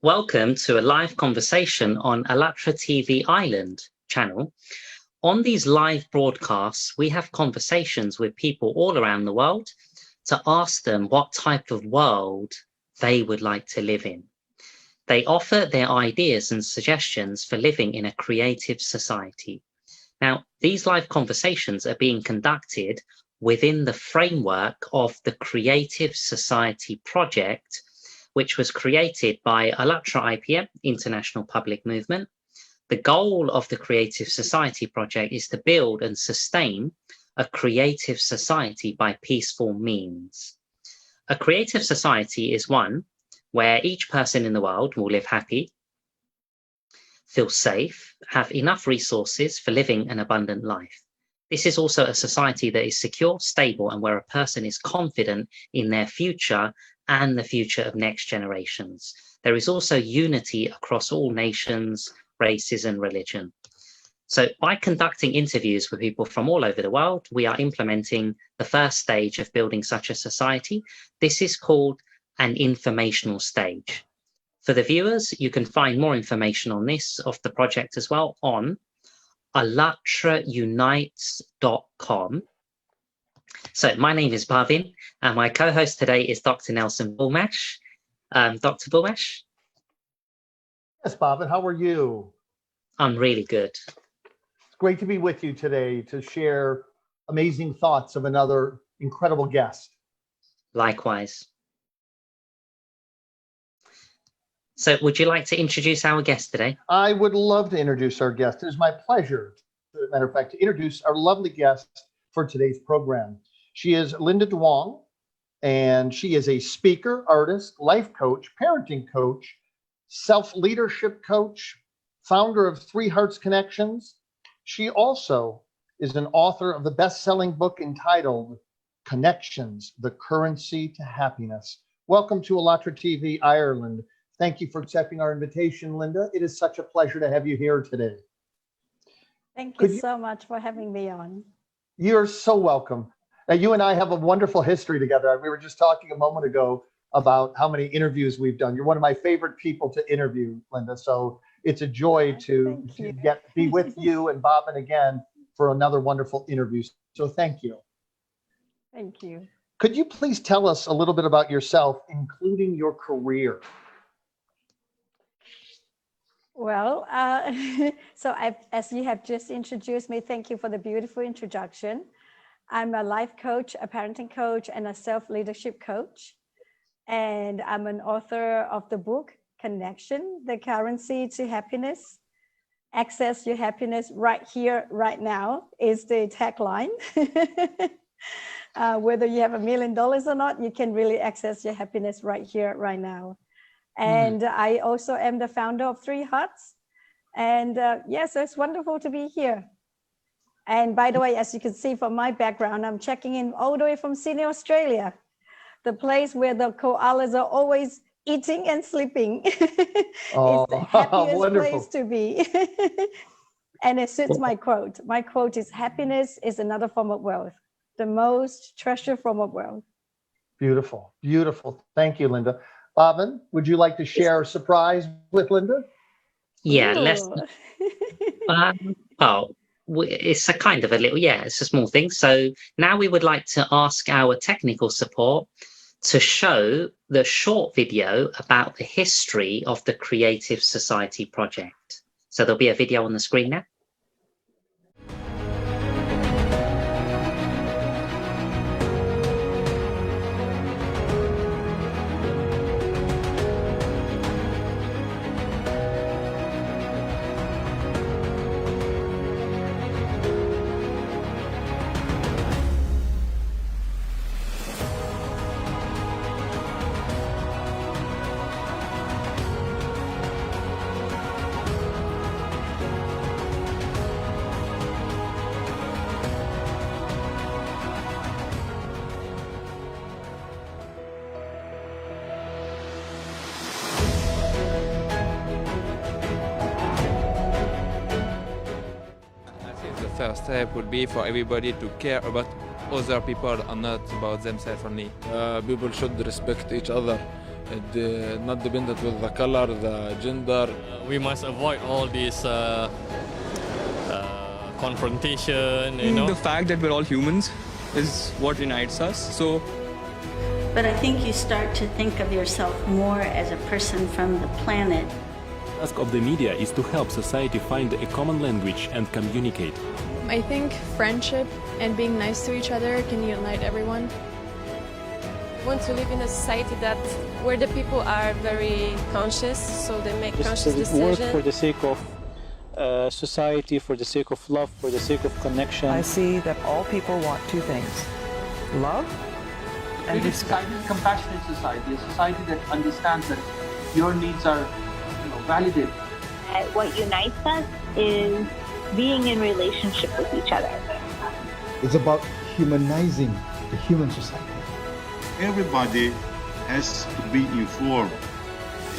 Welcome to a live conversation on ALLATRA TV Ireland channel. On these live broadcasts, we have conversations with people all around the world to ask them what type of world they would like to live in. They offer their ideas and suggestions for living in a creative society. Now, these live conversations are being conducted within the framework of the Creative Society Project, which was created by ALLATRA International Public Movement. The goal of the Creative Society Project is to build and sustain a creative society by peaceful means. A creative society is one where each person in the world will live happy, feel safe, have enough resources for living an abundant life. This is also a society that is secure, stable, and where a person is confident in their future and the future of next generations. There is also unity across all nations, races, and religion. So by conducting interviews with people from all over the world, we are implementing the first stage of building such a society. This is called an informational stage. For the viewers, you can find more information on this, of the project as well, on ALLATRAunites.com. So my name is Bhavin, and my co-host today is Dr. Nelson Bulmash. Dr. Bulmash? Yes, Bhavin, how are you? I'm really good. It's great to be with you today to share amazing thoughts of another incredible guest. Likewise. So would you like to introduce our guest today? I would love to introduce our guest. It is my pleasure, as a matter of fact, to introduce our lovely guest for today's program. She is Linda Duong, and she is a speaker, artist, life coach, parenting coach, self-leadership coach, founder of Three Hearts Connections. She also is an author of the best-selling book entitled Connections, the Currency to Happiness. Welcome to ALLATRA TV Ireland. Thank you for accepting our invitation, Linda. It is such a pleasure to have you here today. Thank you so much for having me on. You're so welcome. Now, you and I have a wonderful history together. We were just talking a moment ago about how many interviews we've done. You're one of my favorite people to interview, Linda. So it's a joy to be with you and Bobbin again for another wonderful interview. So thank you. Thank you. Could you please tell us a little bit about yourself, including your career? Well, so as you have just introduced me, thank you for the beautiful introduction. I'm a life coach, a parenting coach, and a self-leadership coach. And I'm an author of the book, Connection, the Currency to Happiness. Access your happiness right here, right now is the tagline. Whether you have $1 million or not, you can really access your happiness right here, right now. And I also am the founder of Three Hearts. And yes, it's wonderful to be here. And by the way, as you can see from my background, I'm checking in all the way from Sydney, Australia, the place where the koalas are always eating and sleeping. Oh, it's the happiest wonderful place to be. And it suits my quote. My quote is, happiness is another form of wealth, the most treasured form of wealth. Beautiful, beautiful. Thank you, Linda. Bobbin, would you like to share a surprise with Linda? Yeah, it's a kind of a little, it's a small thing. So now we would like to ask our technical support to show the short video about the history of the Creative Society Project. So there'll be a video on the screen now. First step would be for everybody to care about other people and not about themselves only. People should respect each other not dependent with the color, the gender. We must avoid all these confrontation, you know. The fact that we're all humans is what unites us. So, but I think you start to think of yourself more as a person from the planet. The task of the media is to help society find a common language and communicate. I think friendship and being nice to each other can unite everyone. I want to live in a society where the people are very conscious, so they make conscious decisions. Work for the sake of society, for the sake of love, for the sake of connection. I see that all people want two things: love and respect. A compassionate society, a society that understands that your needs are, validated. What unites us is being in relationship with each other. It's about humanizing the human society. Everybody has to be informed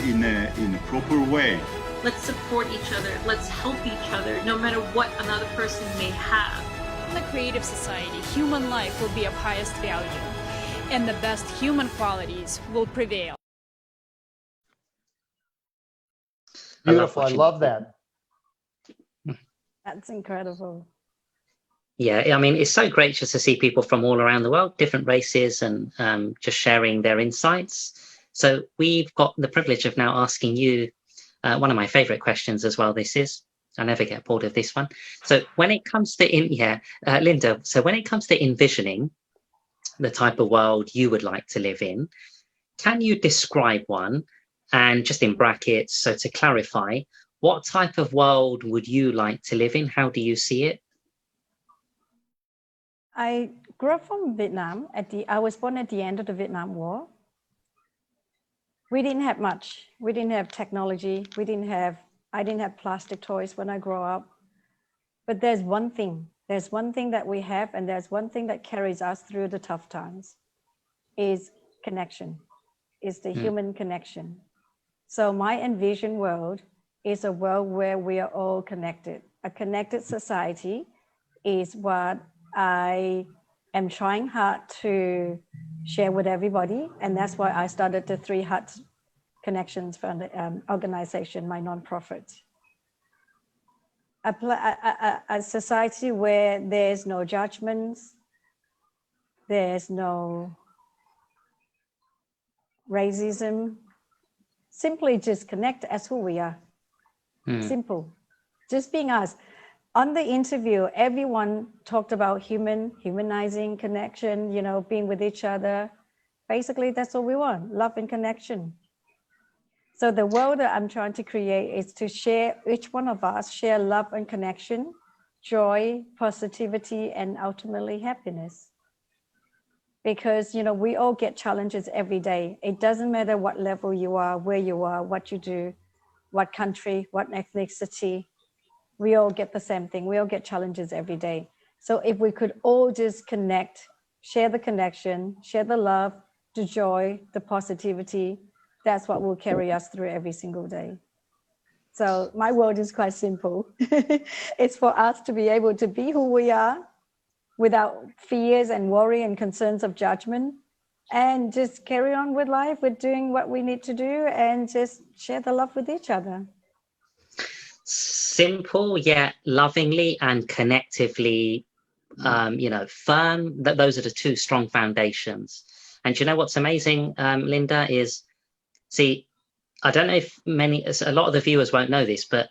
in a proper way. Let's support each other. Let's help each other, no matter what another person may have. In the creative society, human life will be of highest value, and the best human qualities will prevail. Beautiful. I love that. That's incredible. Yeah, I mean, it's so great just to see people from all around the world, different races, and just sharing their insights. So we've got the privilege of now asking you one of my favorite questions as well. This is, I never get bored of this one. So when it comes to, Linda, so when it comes to envisioning the type of world you would like to live in, can you describe one? And just in brackets, so to clarify, what type of world would you like to live in? How do you see it? I grew up from Vietnam. I was born at the end of the Vietnam War. We didn't have much. We didn't have technology. I didn't have plastic toys when I grew up. But there's one thing. There's one thing that we have, and there's one thing that carries us through the tough times, is connection, is the human connection. So my envisioned world is a world where we are all connected. A connected society is what I am trying hard to share with everybody. And that's why I started the 3 Hearts Connections organization, my nonprofit. A society where there's no judgments, there's no racism, simply just connect as who we are. Simple, just being us. On the interview, everyone talked about humanizing connection, being with each other. Basically, that's all we want, love and connection. So the world that I'm trying to create is to share, each one of us share love and connection, joy, positivity, and ultimately happiness. Because, we all get challenges every day. It doesn't matter what level you are, where you are, what you do, what country, what ethnicity. We all get the same thing. We all get challenges every day. So if we could all just connect, share the connection, share the love, the joy, the positivity, that's what will carry us through every single day. So my world is quite simple. It's for us to be able to be who we are without fears and worry and concerns of judgment, and just carry on with life, with doing what we need to do, and just share the love with each other. Simple yet lovingly and connectively, firm. Those are the 2 strong foundations. And you know what's amazing, Linda, is, see, I don't know if a lot of the viewers won't know this, but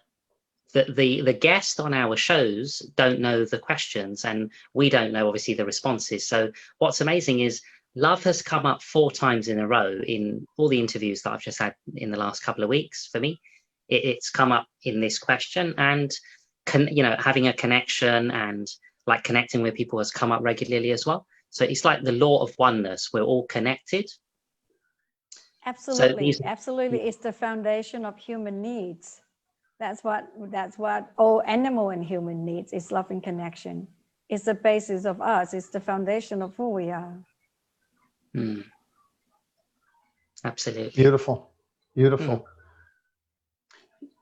the guests on our shows don't know the questions, and we don't know obviously the responses. So what's amazing is love has come up 4 times in a row in all the interviews that I've just had in the last couple of weeks. For me, it's come up in this question, and having a connection and like connecting with people has come up regularly as well. So it's like the law of oneness. We're all connected. Absolutely, absolutely. It's the foundation of human needs. That's what all animal and human needs is, love and connection. It's the basis of us. It's the foundation of who we are. Absolutely. Beautiful. Beautiful.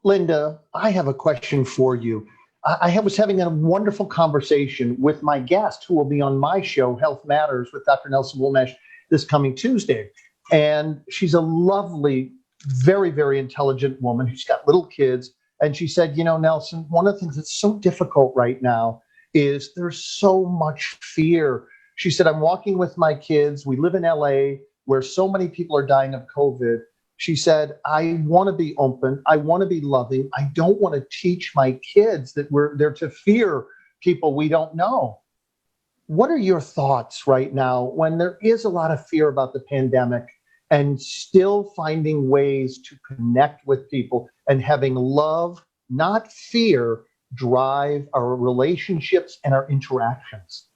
Linda, I have a question for you. I was having a wonderful conversation with my guest who will be on my show, Health Matters, with Dr. Nelson Woolmesh, this coming Tuesday. And she's a lovely, very, very intelligent woman who's got little kids. And she said, you know, Nelson, one of the things that's so difficult right now is there's so much fear. She said, I'm walking with my kids. We live in LA where so many people are dying of COVID. She said, I want to be open. I want to be loving. I don't want to teach my kids that they're to fear people we don't know. What are your thoughts right now when there is a lot of fear about the pandemic and still finding ways to connect with people and having love, not fear, drive our relationships and our interactions?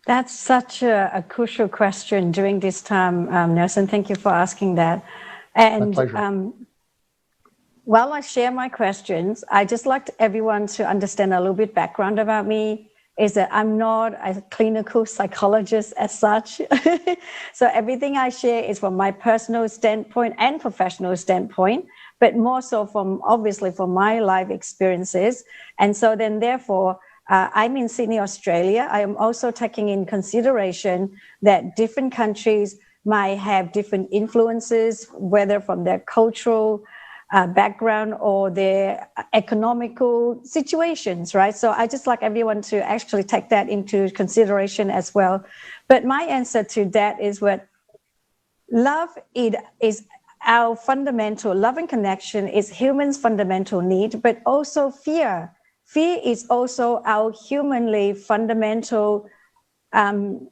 That's such a crucial question during this time, Nelson. Thank you for asking that. And while I share my questions, I just like everyone to understand a little bit background about me, is that I'm not a clinical psychologist as such. So everything I share is from my personal standpoint and professional standpoint, but more so obviously from my life experiences. And so then therefore, I'm in Sydney, Australia. I am also taking in consideration that different countries might have different influences, whether from their cultural background or their economical situations, right? So I just like everyone to actually take that into consideration as well. But my answer to that is what love is our fundamental, love and connection is humans' fundamental need, but also fear. Fear is also our humanly fundamental, very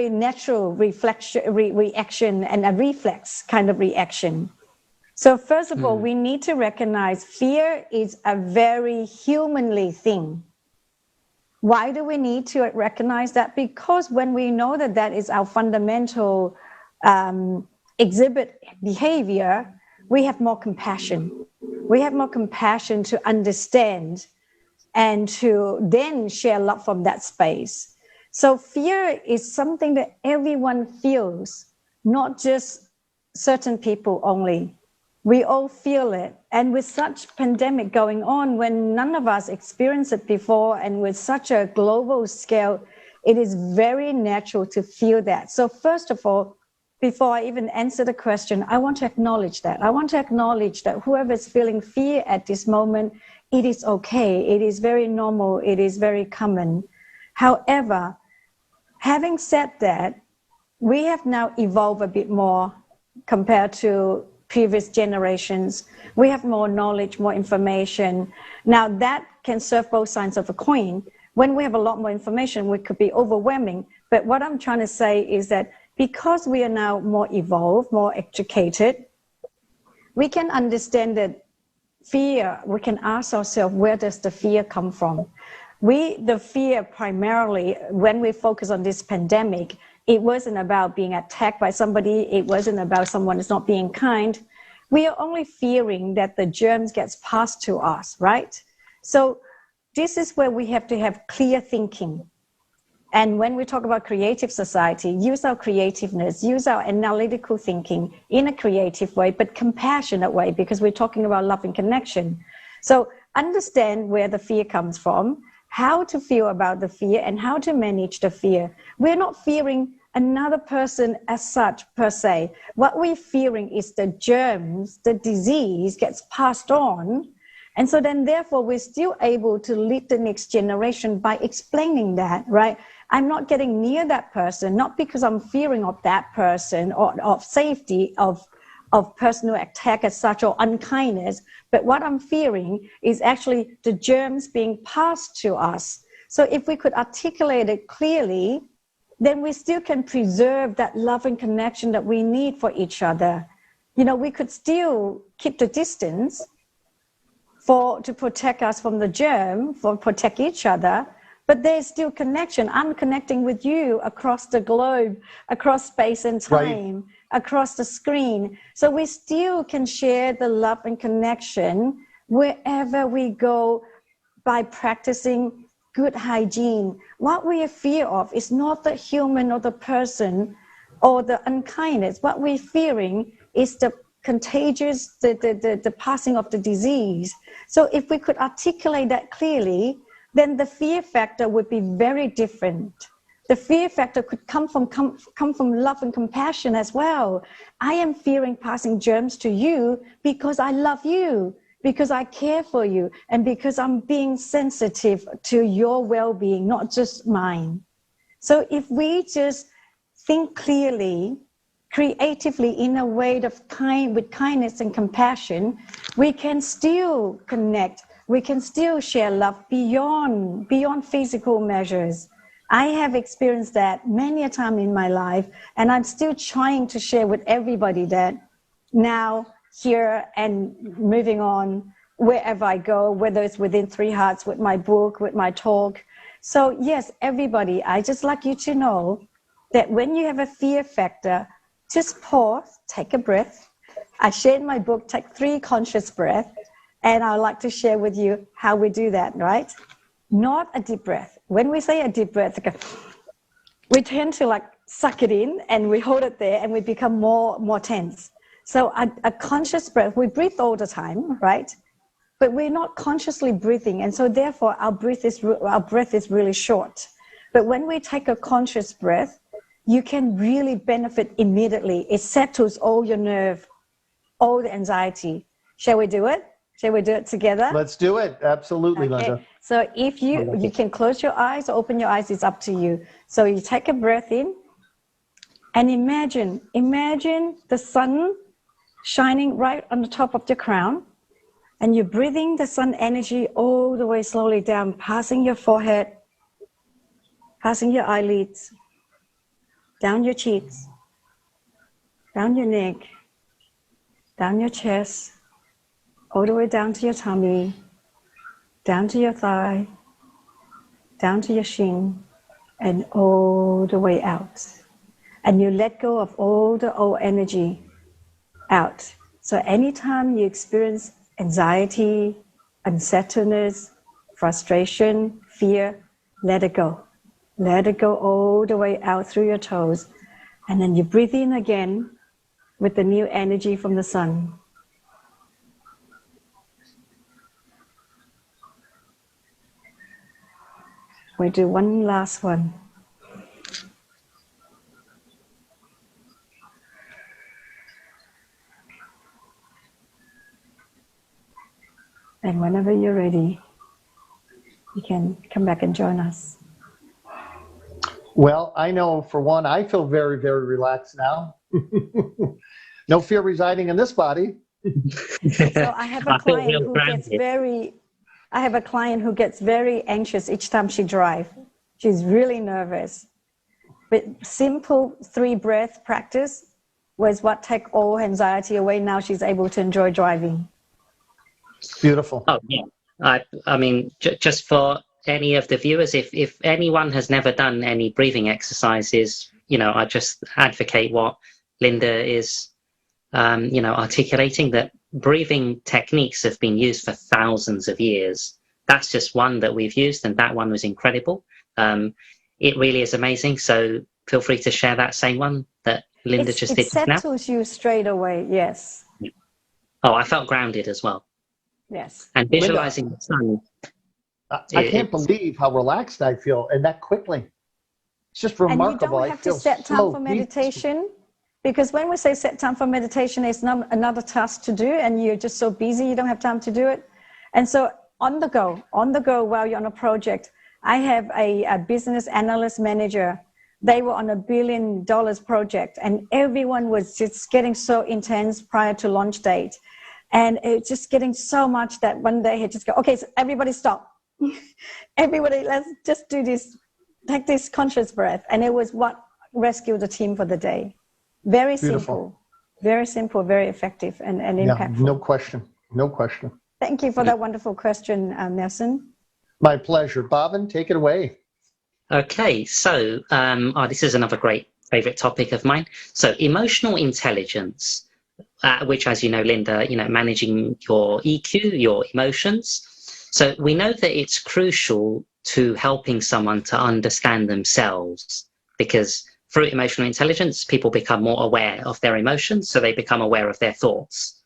natural reaction and a reflex kind of reaction. So first of all, we need to recognize fear is a very humanly thing. Why do we need to recognize that? Because when we know that that is our fundamental exhibit behavior, we have more compassion. We have more compassion to understand and to then share love from that space. So fear is something that everyone feels, not just certain people only. We all feel it. And with such pandemic going on, when none of us experienced it before, and with such a global scale, it is very natural to feel that. So first of all, before I even answer the question, I want to acknowledge that. I want to acknowledge that whoever is feeling fear at this moment, it is okay. It is very normal. It is very common. However, having said that, we have now evolved a bit more compared to previous generations. We have more knowledge, more information. Now that can serve both sides of a coin. When we have a lot more information, we could be overwhelming. But what I'm trying to say is that because we are now more evolved, more educated, we can understand that fear, we can ask ourselves, where does the fear come from? The fear primarily, when we focus on this pandemic, it wasn't about being attacked by somebody. It wasn't about someone is not being kind. We are only fearing that the germs gets passed to us, right? So this is where we have to have clear thinking. And when we talk about creative society, use our creativeness, use our analytical thinking in a creative way, but compassionate way, because we're talking about love and connection. So understand where the fear comes from, how to feel about the fear, and how to manage the fear. We're not fearing another person as such per se. What we're fearing is the germs, the disease gets passed on. And so then therefore we're still able to lead the next generation by explaining that, right? I'm not getting near that person, not because I'm fearing of that person or of safety of personal attack as such or unkindness, but what I'm fearing is actually the germs being passed to us. So if we could articulate it clearly, then we still can preserve that love and connection that we need for each other. You know, we could still keep the distance to protect us from the germ, for protect each other, but there's still connection. I'm connecting with you across the globe, across space and time, across the screen. So we still can share the love and connection wherever we go by practicing good hygiene. What we are fear of is not the human or the person or the unkindness. What we're fearing is the contagious, the passing of the disease. So if we could articulate that clearly, then the fear factor would be very different. The fear factor could come from love and compassion as well. I am fearing passing germs to you because I love you, because I care for you, and because I'm being sensitive to your well-being, not just mine. So if we just think clearly, creatively, in a way of with kindness and compassion, we can still connect. We can still share love beyond physical measures. I have experienced that many a time in my life, and I'm still trying to share with everybody that now, here, and moving on, wherever I go, whether it's within 3 Hearts, with my book, with my talk. So yes, everybody, I just like you to know that when you have a fear factor, just pause, take a breath. I share in my book, take 3 conscious breaths, and I'd like to share with you how we do that, right? Not a deep breath. When we say a deep breath, we tend to like suck it in and we hold it there and we become more tense. So a conscious breath, we breathe all the time, right? But we're not consciously breathing, and so therefore our breath is really short. But when we take a conscious breath, you can really benefit immediately. It settles all your nerve, all the anxiety. Shall we do it? Shall we do it together? Let's do it. Absolutely, okay. Linda. So if you can close your eyes or open your eyes, it's up to you. So you take a breath in and imagine the sun shining right on the top of your crown, and you're breathing the sun energy all the way slowly down, passing your forehead, passing your eyelids, down your cheeks, down your neck, down your chest, all the way down to your tummy, down to your thigh, down to your shin, and all the way out. And you let go of all the old energy out. So anytime you experience anxiety, unsettledness, frustration, fear, let it go. Let it go all the way out through your toes. And then you breathe in again with the new energy from the sun. We do one last one. And whenever you're ready, you can come back and join us. Well, I know for one, I feel very, very relaxed now. No fear residing in this body. So I have a client who gets very anxious each time she drives. She's really nervous. But simple 3 breath practice was what take all anxiety away. Now she's able to enjoy driving. Beautiful. Oh yeah. I mean, just for any of the viewers, if anyone has never done any breathing exercises, I just advocate what Linda is, articulating, that breathing techniques have been used for thousands of years. That's just one that we've used, and that one was incredible. It really is amazing. So feel free to share that same one that Linda just did now. It settles you straight away, yes. Oh, I felt grounded as well. Yes. And visualizing Linda, the sun. I can't believe how relaxed I feel, and that quickly. It's just remarkable. And you don't have to set time for meditation, because when we say set time for meditation, it's not another task to do, and you're just so busy you don't have time to do it. And so on the go while you're on a project, I have a business analyst manager. They were on $1 billion project, and everyone was just getting so intense prior to launch date. And it's just getting so much that one day he just go, okay, so everybody stop. Everybody, let's just do this, take this conscious breath. And it was what rescued the team for the day. Very simple, very effective and impactful. No question. Thank you for that wonderful question, Nelson. My pleasure. Bhavin, take it away. Okay, so this is another great favorite topic of mine. So emotional intelligence, which, as you know, Linda, managing your EQ, your emotions. So we know that it's crucial to helping someone to understand themselves, because through emotional intelligence, people become more aware of their emotions, so they become aware of their thoughts,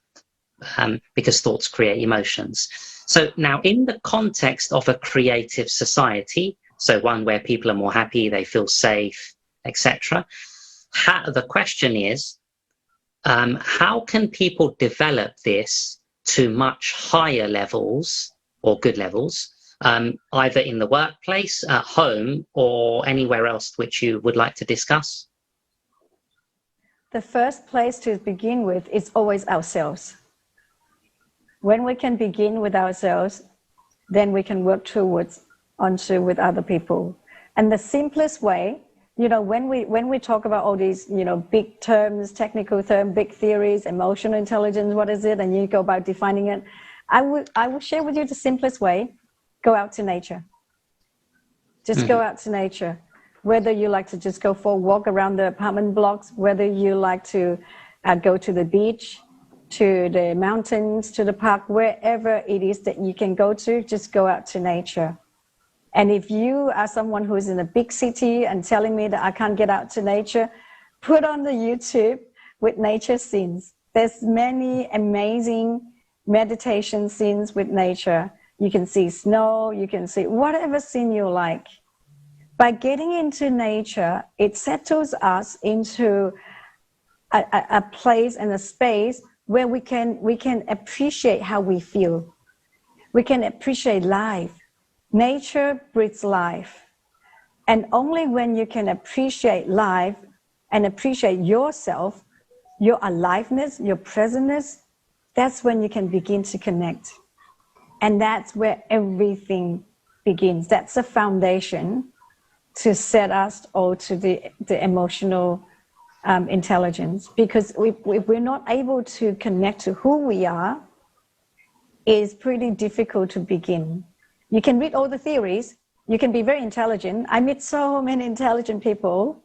because thoughts create emotions. So now, in the context of a creative society, So one where people are more happy, they feel safe, etc. The question is, how can people develop this to much higher levels or good levels, either in the workplace, at home, or anywhere else which you would like to discuss? The first place to begin with is always ourselves. When we can begin with ourselves, then we can work onto with other people. And the simplest way, you know, when we talk about all these, you know, big terms, technical terms, big theories, emotional intelligence, what is it? And you go about defining it. I will share with you the simplest way. Go out to nature. Just go out to nature. Whether you like to just go for a walk around the apartment blocks, whether you like to go to the beach, to the mountains, to the park, wherever it is that you can go to, just go out to nature. And if you are someone who is in a big city and telling me that I can't get out to nature, put on the YouTube with nature scenes. There's many amazing meditation scenes with nature. You can see snow, you can see whatever scene you like. By getting into nature, it settles us into a place and a space where we can appreciate how we feel. We can appreciate life. Nature breathes life. And only when you can appreciate life and appreciate yourself, your aliveness, your presentness, that's when you can begin to connect. And that's where everything begins. That's the foundation to set us all to the emotional intelligence. Because if we're not able to connect to who we are, it's pretty difficult to begin. You can read all the theories, you can be very intelligent. I meet so many intelligent people,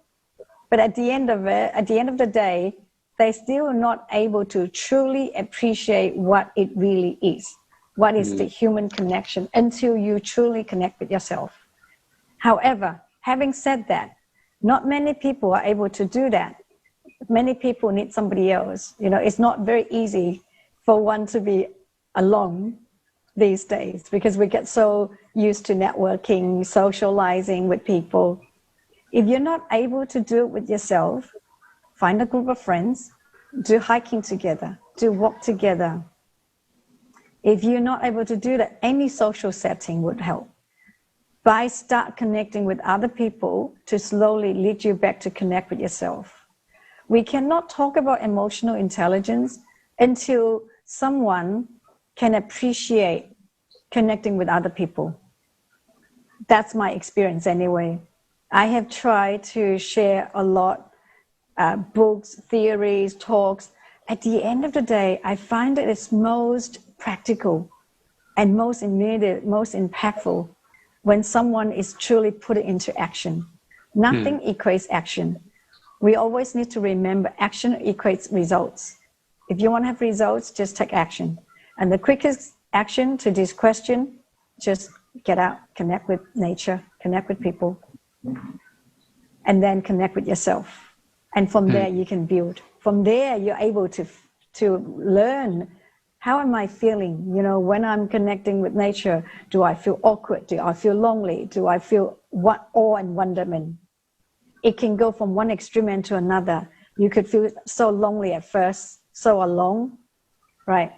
but at the end of it, at the end of the day, they're still not able to truly appreciate what it really is. What is the human connection until you truly connect with yourself. However, having said that, not many people are able to do that. Many people need somebody else. You know, it's not very easy for one to be alone these days because we get so used to networking, socializing with people. If you're not able to do it with yourself, find a group of friends, do hiking together, do walk together. If you're not able to do that, any social setting would help. By start connecting with other people to slowly lead you back to connect with yourself. We cannot talk about emotional intelligence until someone can appreciate connecting with other people. That's my experience anyway. I have tried to share a lot, books, theories, talks. At the end of the day, I find that it's most practical and most immediate, most impactful when someone is truly put it into action. Nothing equates action. We always need to remember action equates results. If you want to have results, just take action. And the quickest action to this question, just get out, connect with nature, connect with people, and then connect with yourself. And from there, you can build. From there, you're able to learn, how am I feeling? You know, when I'm connecting with nature, do I feel awkward? Do I feel lonely? Do I feel awe and wonderment? It can go from one extreme to another. You could feel so lonely at first, so alone, right?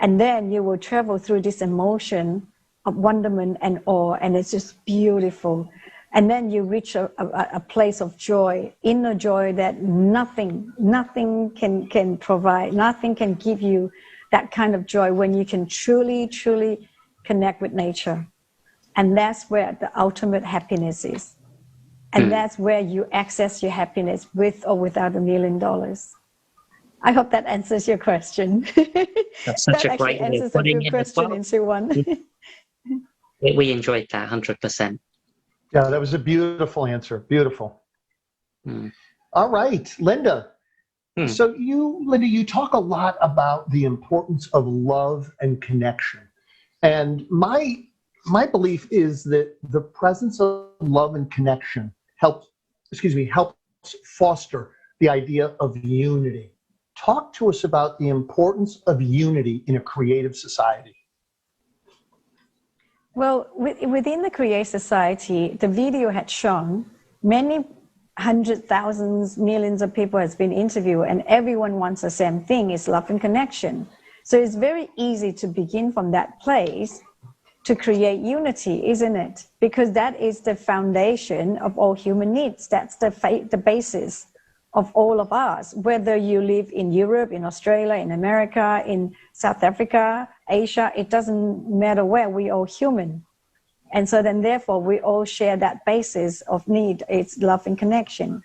And then you will travel through this emotion of wonderment and awe, and it's just beautiful. And then you reach a place of joy, inner joy that nothing can provide, nothing can give you that kind of joy when you can truly connect with nature. And that's where the ultimate happiness is. And that's where you access your happiness with or without $1 million. I hope that answers your question. That's such that a great way answers of putting a good it question into one. We enjoyed that 100%. Yeah, that was a beautiful answer. Beautiful. All right, Linda. So Linda, you talk a lot about the importance of love and connection. And my belief is that the presence of love and connection helps foster the idea of unity. Talk to us about the importance of unity in a creative society. Well, within the Create Society, the video had shown many hundreds, thousands, millions of people has been interviewed, and everyone wants the same thing, is love and connection. So it's very easy to begin from that place to create unity, isn't it? Because that is the foundation of all human needs. That's the basis of all of us, whether you live in Europe, in Australia, in America, in South Africa, Asia, it doesn't matter where, we all human. And so then therefore we all share that basis of need, it's love and connection.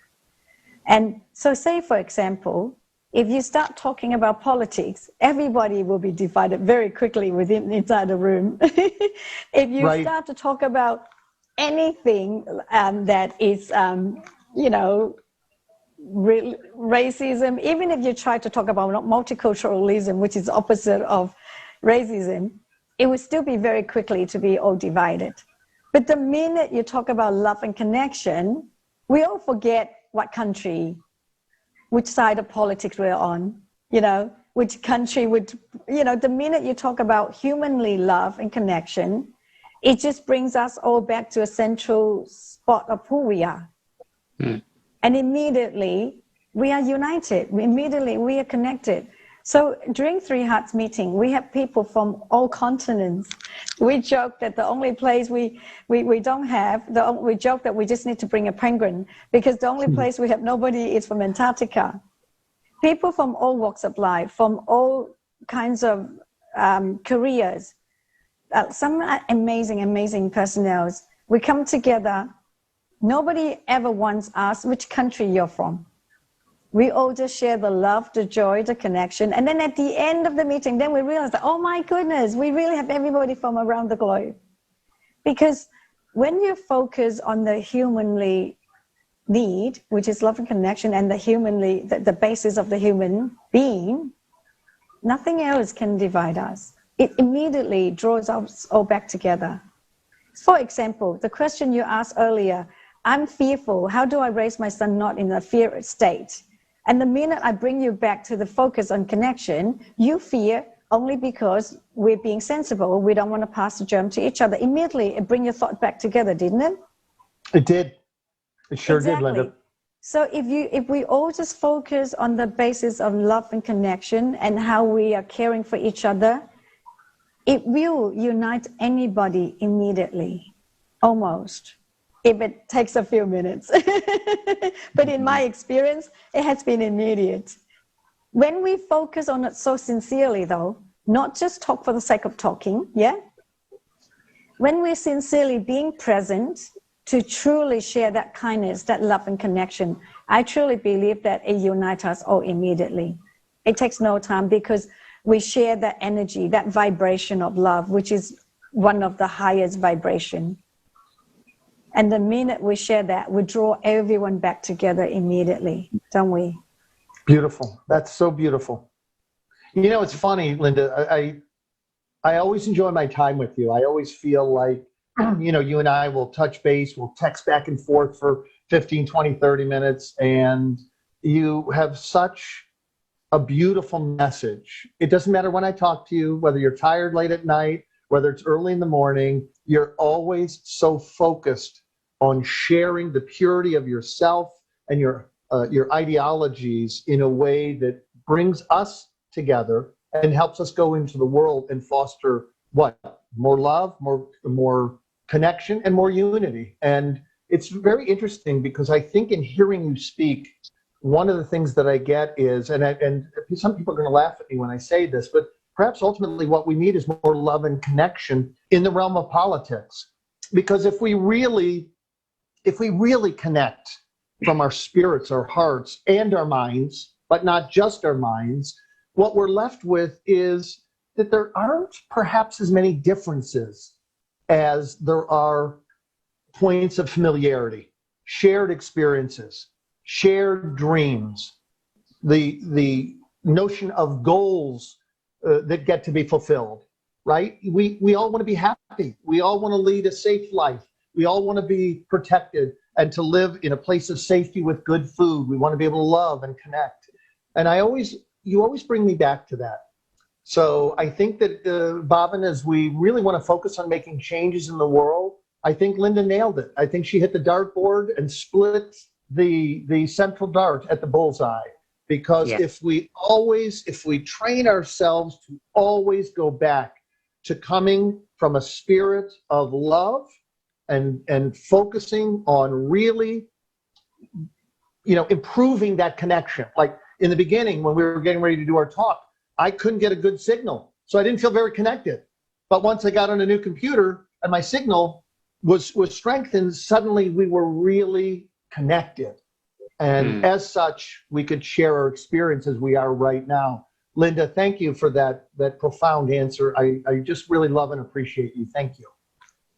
And so say, for example, if you start talking about politics, everybody will be divided very quickly inside the room. If you start to talk about anything that is, you know, racism, even if you try to talk about multiculturalism, which is opposite of racism, it will still be very quickly to be all divided. But the minute you talk about love and connection, we all forget what country, which side of politics we're on, you know, which country would, you know, the minute you talk about humanly love and connection, it just brings us all back to a central spot of who we are. And immediately we are united. Immediately we are connected. So during Three Hearts meeting, we have people from all continents. We joke that the only place we don't have, we joke that we just need to bring a penguin, because the only place we have nobody is from Antarctica. People from all walks of life, from all kinds of careers, some amazing personnel. We come together. Nobody ever once asked which country you're from. We all just share the love, the joy, the connection. And then at the end of the meeting, then we realize that, oh my goodness, we really have everybody from around the globe. Because when you focus on the humanly need, which is love and connection, and the basis of the human being, nothing else can divide us. It immediately draws us all back together. For example, the question you asked earlier, I'm fearful. How do I raise my son not in a fear state? And the minute I bring you back to the focus on connection, you fear only because we're being sensible. We don't want to pass the germ to each other. Immediately, it brings your thought back together, didn't it? It did. It sure did, Linda. So if we all just focus on the basis of love and connection and how we are caring for each other, it will unite anybody immediately, almost, if it takes a few minutes. But in my experience, it has been immediate. When we focus on it so sincerely, though, not just talk for the sake of talking, yeah? When we're sincerely being present to truly share that kindness, that love and connection, I truly believe that it unites us all immediately. It takes no time because we share that energy, that vibration of love, which is one of the highest vibration. And the minute we share that, we draw everyone back together immediately, don't we? Beautiful. That's so beautiful. You know, it's funny, Linda, I always enjoy my time with you. I always feel like, you know, you and I will touch base, we'll text back and forth for 15, 20, 30 minutes, and you have such a beautiful message. It doesn't matter when I talk to you, whether you're tired late at night, whether it's early in the morning, you're always so focused on sharing the purity of yourself and your ideologies in a way that brings us together and helps us go into the world and foster what? More love, more connection, and more unity. And it's very interesting because I think in hearing you speak, one of the things that I get is, and some people are going to laugh at me when I say this, but perhaps ultimately what we need is more love and connection in the realm of politics. Because if we really connect from our spirits, our hearts, and our minds, but not just our minds, what we're left with is that there aren't perhaps as many differences as there are points of familiarity, shared experiences, shared dreams, the notion of goals that get to be fulfilled, right? We all want to be happy. We all want to lead a safe life. We all want to be protected and to live in a place of safety with good food. We want to be able to love and connect. And you always bring me back to that. So I think that, Bhavin, as we really want to focus on making changes in the world, I think Linda nailed it. I think she hit the dartboard and split the central dart at the bullseye. Because if we train ourselves to always go back to coming from a spirit of love and focusing on really, improving that connection. Like in the beginning, when we were getting ready to do our talk, I couldn't get a good signal. So I didn't feel very connected. But once I got on a new computer and my signal was strengthened, suddenly we were really connected. And as such, we could share our experience as we are right now. Linda, thank you for that profound answer. I just really love and appreciate you. Thank you.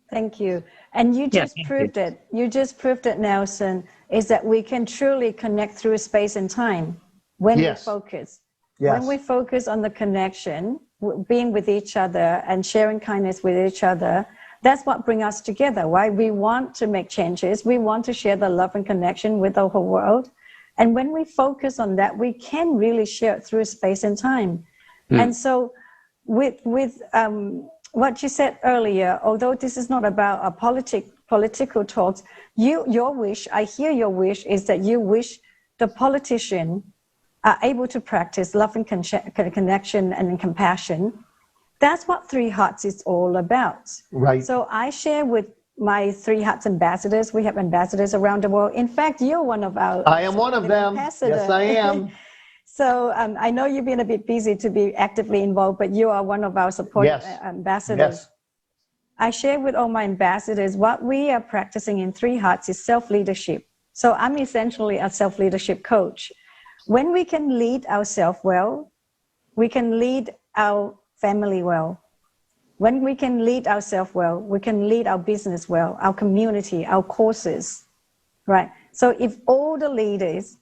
Thank you. And you just proved it. You just proved it, Nelson, is that we can truly connect through space and time when we focus. Yes. When we focus on the connection, being with each other and sharing kindness with each other, that's what brings us together. Why we want to make changes. We want to share the love and connection with the whole world. And when we focus on that, we can really share it through space and time. And so with what you said earlier, although this is not about a political talks, your wish, I hear your wish, is that you wish the politician are able to practice love and connection and compassion. That's what Three Hearts is all about. Right. So I share with my Three Hearts ambassadors. We have ambassadors around the world. In fact, you're one of our. I am one of them. Ambassadors. Yes, I am. So I know you've been a bit busy to be actively involved, but you are one of our supporting ambassadors. Yes. I share with all my ambassadors what we are practicing in Three Hearts is self-leadership. So I'm essentially a self-leadership coach. When we can lead ourselves well, we can lead our family well. When we can lead ourselves well, we can lead our business well, our community, our courses, right? So if all the leaders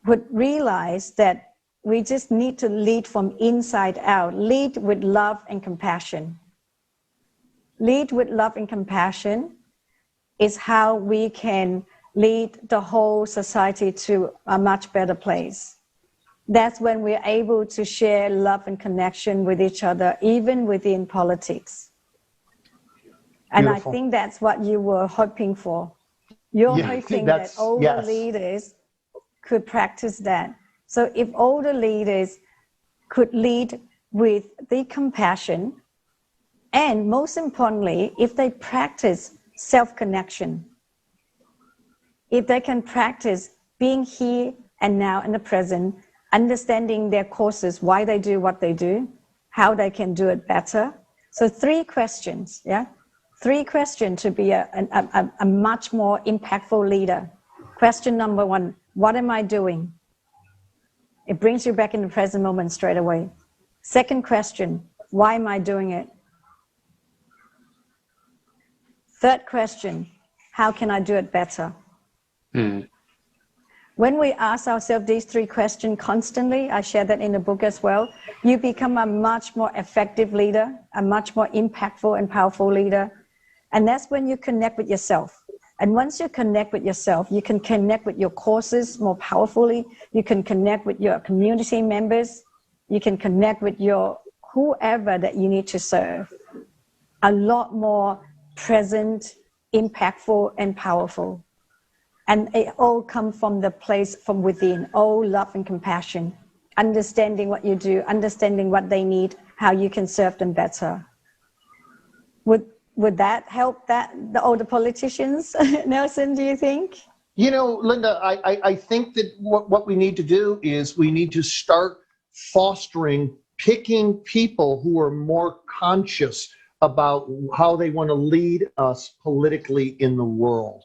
would realize that we just need to lead from inside out, lead with love and compassion. Lead with love and compassion is how we can lead the whole society to a much better place. That's when we're able to share love and connection with each other, even within politics. And I think that's what you were hoping for. You're hoping that all the leaders could practice that. So if all the leaders could lead with the compassion, and most importantly, if they practice self-connection, if they can practice being here and now in the present, understanding their courses, why they do what they do, how they can do it better. So 3 questions, 3 questions to be a much more impactful leader. Question number 1, what am I doing? It brings you back in the present moment straight away. Second question, why am I doing it? Third question, how can I do it better? When we ask ourselves these 3 questions constantly, I share that in the book as well, you become a much more effective leader, a much more impactful and powerful leader. And that's when you connect with yourself. And once you connect with yourself, you can connect with your courses more powerfully. You can connect with your community members. You can connect with your whoever that you need to serve. A lot more present, impactful, and powerful. And it all comes from the place from within, all love and compassion, understanding what you do, understanding what they need, how you can serve them better. Would that help all the politicians, Nelson, do you think? You know, Linda, I think that what we need to do is we need to start fostering, picking people who are more conscious about how they want to lead us politically in the world.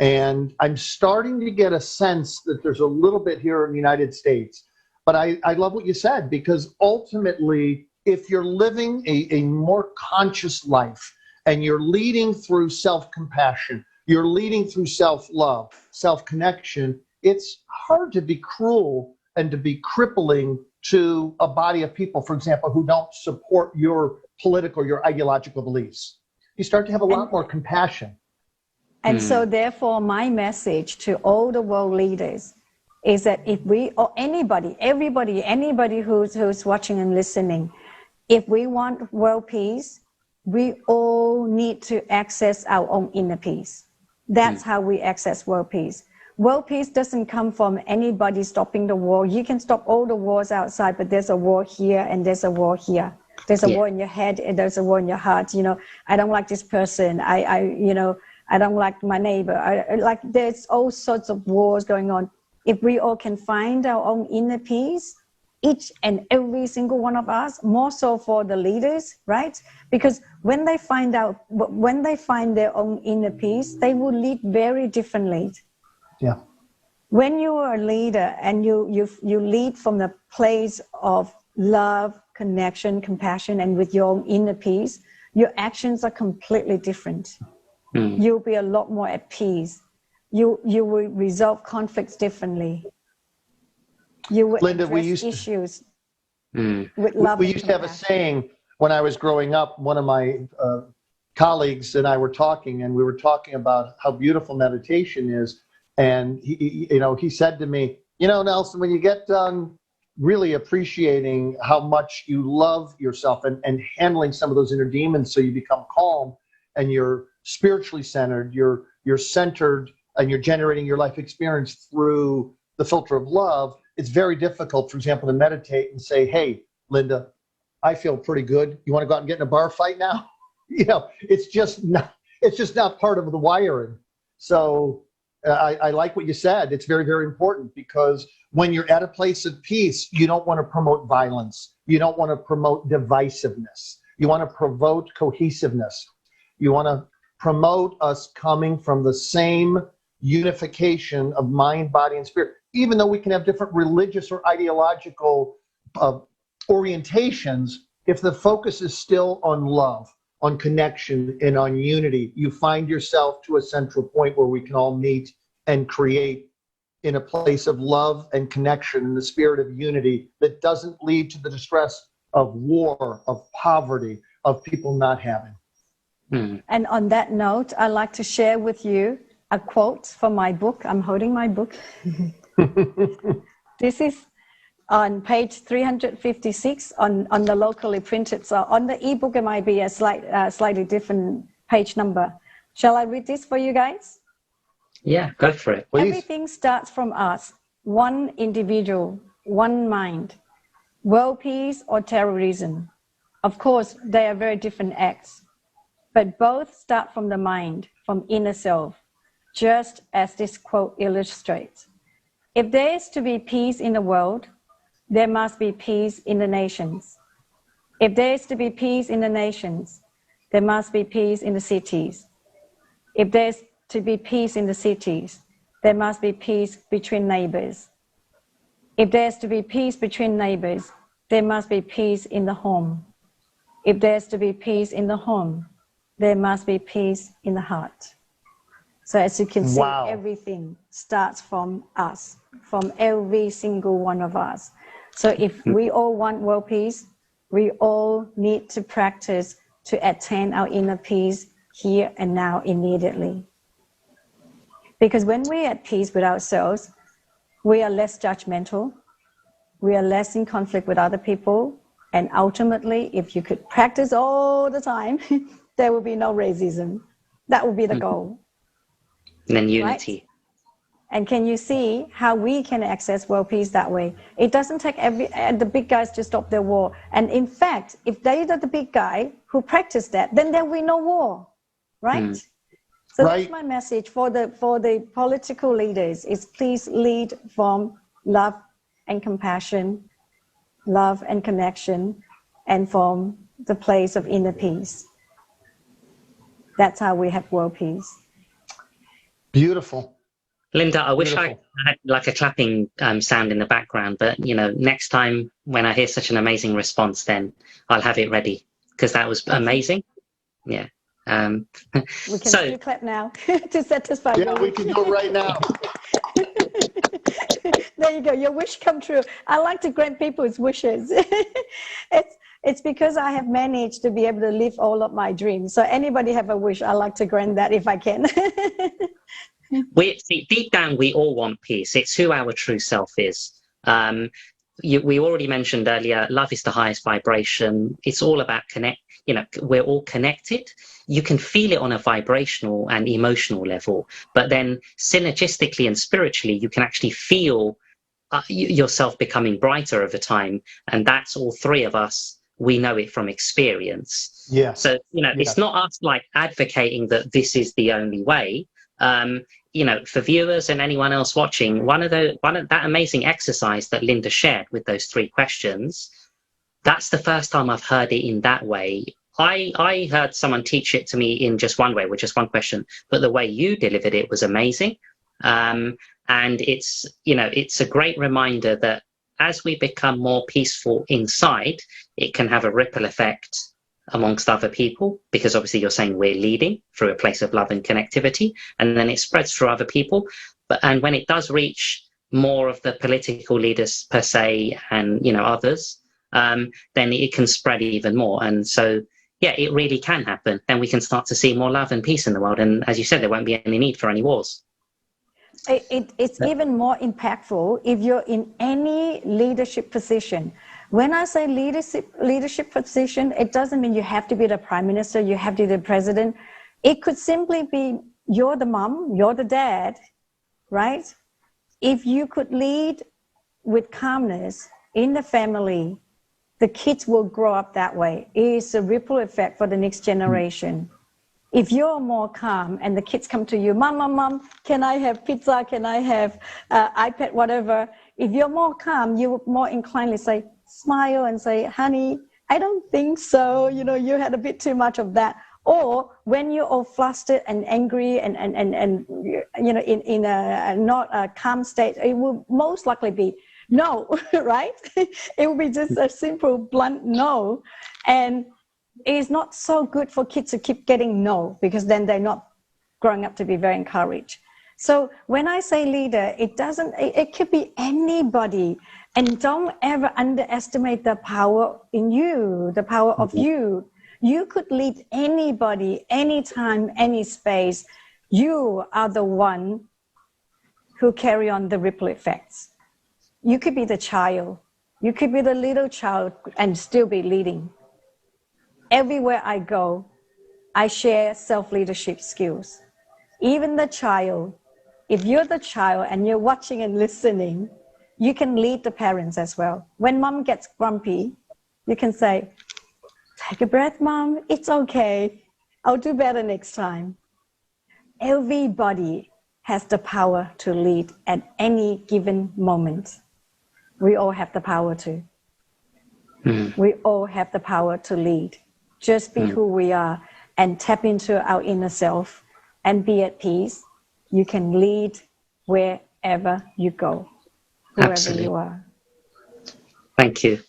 And I'm starting to get a sense that there's a little bit here in the United States. But I love what you said, because ultimately, if you're living a more conscious life and you're leading through self-compassion, you're leading through self-love, self-connection, it's hard to be cruel and to be crippling to a body of people, for example, who don't support your political, your ideological beliefs. You start to have a lot more compassion. And so therefore, my message to all the world leaders is that if we, or anybody who's watching and listening, if we want world peace, we all need to access our own inner peace. That's how we access world peace. World peace doesn't come from anybody stopping the war. You can stop all the wars outside, but there's a war here and there's a war here. There's a war in your head and there's a war in your heart. You know, I don't like this person. I don't like my neighbor. There's all sorts of wars going on. If we all can find our own inner peace, each and every single one of us, more so for the leaders, right? Because when they find their own inner peace, they will lead very differently. Yeah. When you are a leader and you lead from the place of love, connection, compassion, and with your own inner peace, your actions are completely different. You'll be a lot more at peace. You will resolve conflicts differently. You will address issues with love. We used to have a saying when I was growing up. One of my colleagues and I were talking, and we were talking about how beautiful meditation is. And he said to me, Nelson, when you get done really appreciating how much you love yourself and handling some of those inner demons, so you become calm and you're spiritually centered, you're centered, and you're generating your life experience through the filter of love, it's very difficult, for example, to meditate and say, hey, Linda, I feel pretty good. You want to go out and get in a bar fight now? It's just not part of the wiring. So I like what you said. It's very, very important, because when you're at a place of peace, you don't want to promote violence. You don't want to promote divisiveness. You want to promote cohesiveness. You want to promote us coming from the same unification of mind, body, and spirit. Even though we can have different religious or ideological orientations, if the focus is still on love, on connection, and on unity, you find yourself to a central point where we can all meet and create in a place of love and connection in the spirit of unity that doesn't lead to the distress of war, of poverty, of people not having. And on that note, I'd like to share with you a quote from my book. I'm holding my book. This is on page 356 on the locally printed. So on the ebook, it might be a slightly different page number. Shall I read this for you guys? Yeah, go for it, please. Everything starts from us, one individual, one mind. World peace or terrorism. Of course, they are very different acts, but both start from the mind, from inner self, just as this quote illustrates. If there is to be peace in the world, there must be peace in the nations. If there is to be peace in the nations, there must be peace in the cities. If there is to be peace in the cities, there must be peace between neighbors. If there is to be peace between neighbors, there must be peace in the home. If there is to be peace in the home, there must be peace in the heart. So as you can see, everything starts from us, from every single one of us. So if we all want world peace, we all need to practice to attain our inner peace here and now immediately. Because when we're at peace with ourselves, we are less judgmental, we are less in conflict with other people, and ultimately, if you could practice all the time, there will be no racism. That will be the goal. And then unity. Right? And can you see how we can access world peace that way? It doesn't take the big guys to stop their war. And in fact, if they are the big guy who practice that, then there will be no war, right? So that's my message for the political leaders is please lead from love and compassion, love and connection, and from the place of inner peace. That's how we have world peace. Beautiful. Linda, I wish I had like a clapping sound in the background, but next time when I hear such an amazing response, then I'll have it ready, because that was amazing. Yeah. We can still clap now to satisfy you. Yeah, we can do it right now. There you go. Your wish come true. I like to grant people's wishes. It's because I have managed to be able to live all of my dreams. So anybody have a wish, I like to grant that if I can. We see, deep down, we all want peace. It's who our true self is. We already mentioned earlier, love is the highest vibration. It's all about we're all connected. You can feel it on a vibrational and emotional level, but then synergistically and spiritually, you can actually feel yourself becoming brighter over time. And that's all three of us. We know it from experience. Yeah. So, it's not us like advocating that this is the only way. For viewers and anyone else watching, one of that amazing exercise that Linda shared with those 3 questions, that's the first time I've heard it in that way. I heard someone teach it to me in just one way, with just one question, but the way you delivered it was amazing. And it's a great reminder that as we become more peaceful inside, it can have a ripple effect amongst other people, because obviously you're saying we're leading through a place of love and connectivity, and then it spreads through other people. And when it does reach more of the political leaders per se, and others, then it can spread even more. And so, yeah, it really can happen. Then we can start to see more love and peace in the world. And as you said, there won't be any need for any wars. It's even more impactful if you're in any leadership position. When I say leadership position, it doesn't mean you have to be the prime minister, you have to be the president. It could simply be you're the mom, you're the dad, right? If you could lead with calmness in the family, the kids will grow up that way. It is a ripple effect for the next generation. If you're more calm and the kids come to you, mom, can I have pizza? Can I have iPad, whatever? If you're more calm, you're more inclined to say, smile and say, honey, I don't think so. You had a bit too much of that. Or when you're all flustered and angry and in a not a calm state, it will most likely be no, right? It will be just a simple, blunt no. And it's not so good for kids to keep getting no, because then they're not growing up to be very encouraged. So when I say leader, it could be anybody. And don't ever underestimate the power in you, the power of you. You could lead anybody, anytime, any space. You are the one who carry on the ripple effects. You could be the child. You could be the little child and still be leading. Everywhere I go, I share self-leadership skills. Even the child, if you're the child and you're watching and listening, you can lead the parents as well. When mom gets grumpy, you can say, take a breath, mom, it's okay. I'll do better next time. Everybody has the power to lead at any given moment. We all have the power to. We all have the power to lead. Just be who we are and tap into our inner self and be at peace. You can lead wherever you go, whoever Absolutely. you are. Thank you.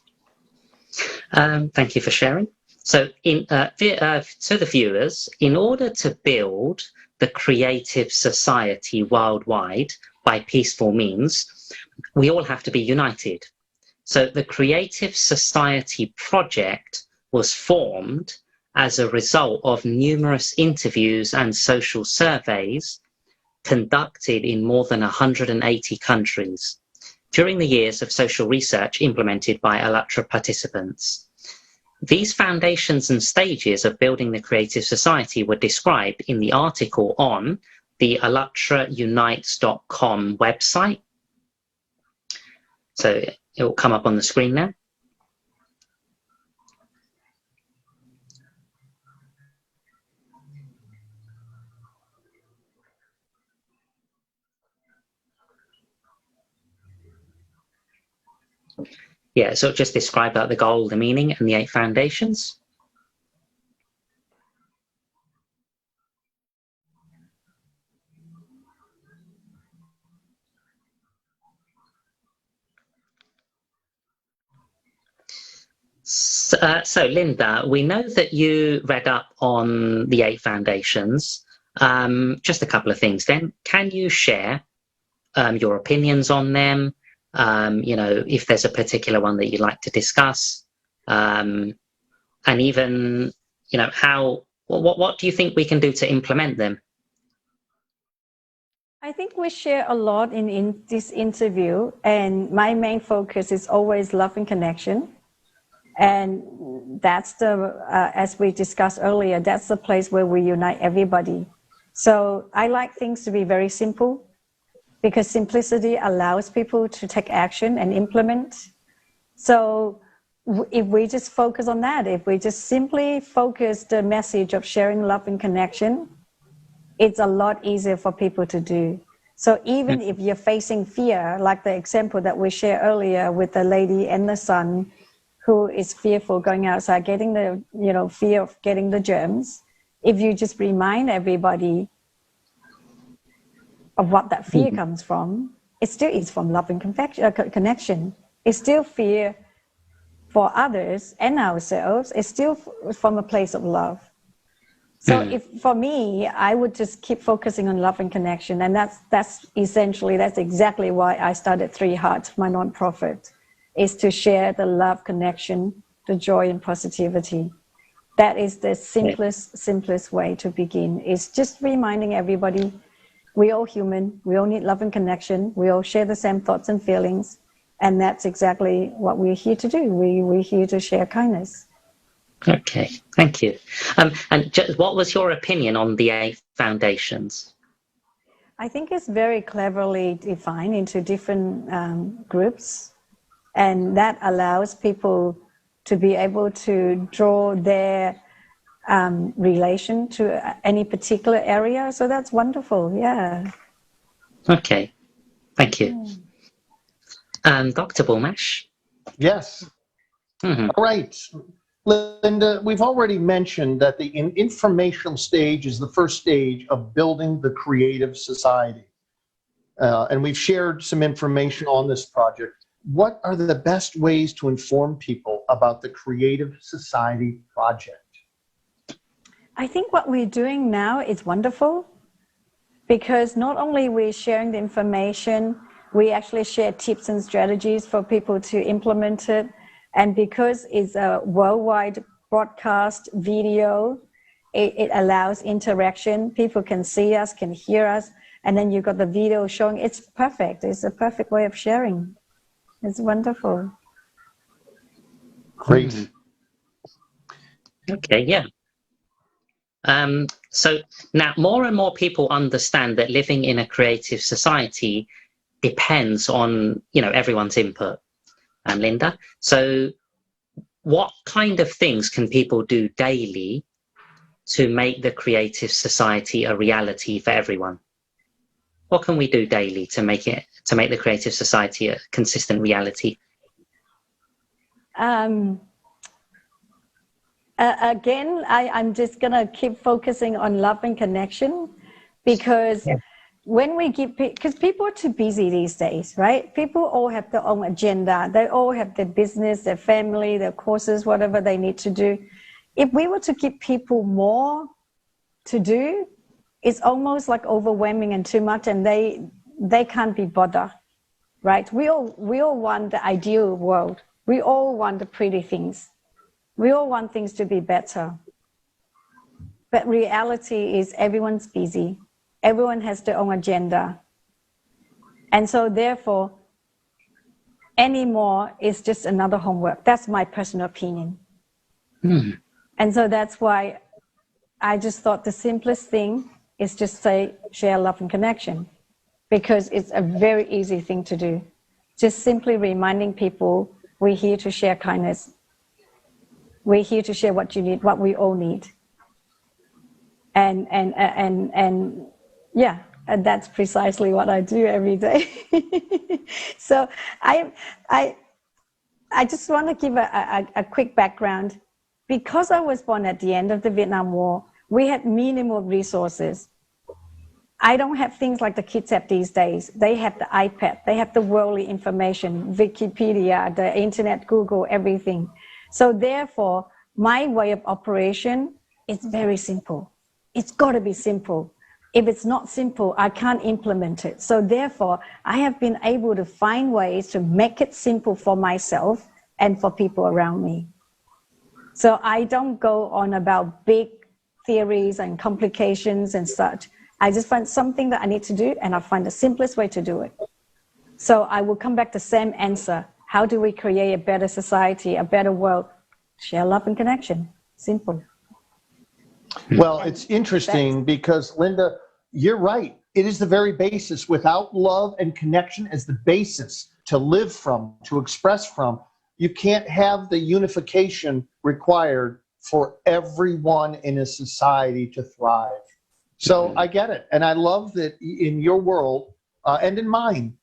Thank you for sharing. So to the viewers, in order to build the creative society worldwide by peaceful means, we all have to be united. So the Creative Society Project was formed as a result of numerous interviews and social surveys conducted in more than 180 countries during the years of social research implemented by ALLATRA participants. These foundations and stages of building the creative society were described in the article on the ALLATRAunites.com website. So it will come up on the screen now. Yeah, so just describe the goal, the meaning, and the 8 foundations. So Linda, we know that you read up on the 8 foundations. Just a couple of things then. Can you share your opinions on them? If there's a particular one that you'd like to discuss, and even, what do you think we can do to implement them? I think we share a lot in this interview, and my main focus is always love and connection. And that's as we discussed earlier, that's the place where we unite everybody. So I like things to be very simple, because simplicity allows people to take action and implement. So if we just focus on that, if we just simply focus the message of sharing love and connection, it's a lot easier for people to do. So even if you're facing fear, like the example that we shared earlier with the lady and the son who is fearful going outside, getting the, fear of getting the germs, if you just remind everybody of what that fear comes from, it still is from love and connection. It's still fear for others and ourselves. It's still from a place of love. So for me, I would just keep focusing on love and connection. And that's exactly why I started 3 Hearts, my nonprofit, is to share the love, connection, the joy and positivity. That is the simplest way to begin. It's just reminding everybody, we're all human, we all need love and connection, we all share the same thoughts and feelings. And that's exactly what we're here to do. We're here to share kindness. Okay, thank you. And what was your opinion on the 8 foundations? I think it's very cleverly defined into different groups, and that allows people to be able to draw their relation to any particular area. So that's wonderful, yeah. Okay, thank you. Dr. Bulmash? Yes. All right. Linda, we've already mentioned that the informational stage is the first stage of building the creative society. And we've shared some information on this project. What are the best ways to inform people about the Creative Society project? I think what we're doing now is wonderful, because not only are we sharing the information, we actually share tips and strategies for people to implement it. And because it's a worldwide broadcast video, it allows interaction. People can see us, can hear us, and then you've got the video showing. It's perfect. It's a perfect way of sharing. It's wonderful. Great. Okay, yeah. So now more and more people understand that living in a creative society depends on, everyone's input. Linda, so what kind of things can people do daily to make the creative society a reality for everyone? What can we do daily to make the creative society a consistent reality? Again, I'm just gonna keep focusing on love and connection, because when we give, because people are too busy these days, right? People all have their own agenda. They all have their business, their family, their courses, whatever they need to do. If we were to give people more to do, it's almost like overwhelming and too much, and they can't be bothered, right? We all want the ideal world. We all want the pretty things. We all want things to be better. But reality is everyone's busy. Everyone has their own agenda. And so therefore, anymore is just another homework. That's my personal opinion. And so that's why I just thought the simplest thing is just say, share love and connection, because it's a very easy thing to do. Just simply reminding people, we're here to share kindness. We're here to share what you need, what we all need. And yeah, and that's precisely what I do every day. So I just want to give a quick background. Because I was born at the end of the Vietnam War, we had minimal resources. I don't have things like the kids have these days. They have the iPad, they have the worldly information, Wikipedia, the internet, Google, everything. So therefore, my way of operation is very simple. It's got to be simple. If it's not simple, I can't implement it. So therefore, I have been able to find ways to make it simple for myself and for people around me. So I don't go on about big theories and complications and such. I just find something that I need to do, and I find the simplest way to do it. So I will come back to the same answer. How do we create a better society, a better world? Share love and connection. Simple. Well, it's interesting because, Linda, you're right. It is the very basis. Without love and connection as the basis to live from, to express from, you can't have the unification required for everyone in a society to thrive. So I get it. And I love that in your world and in mine,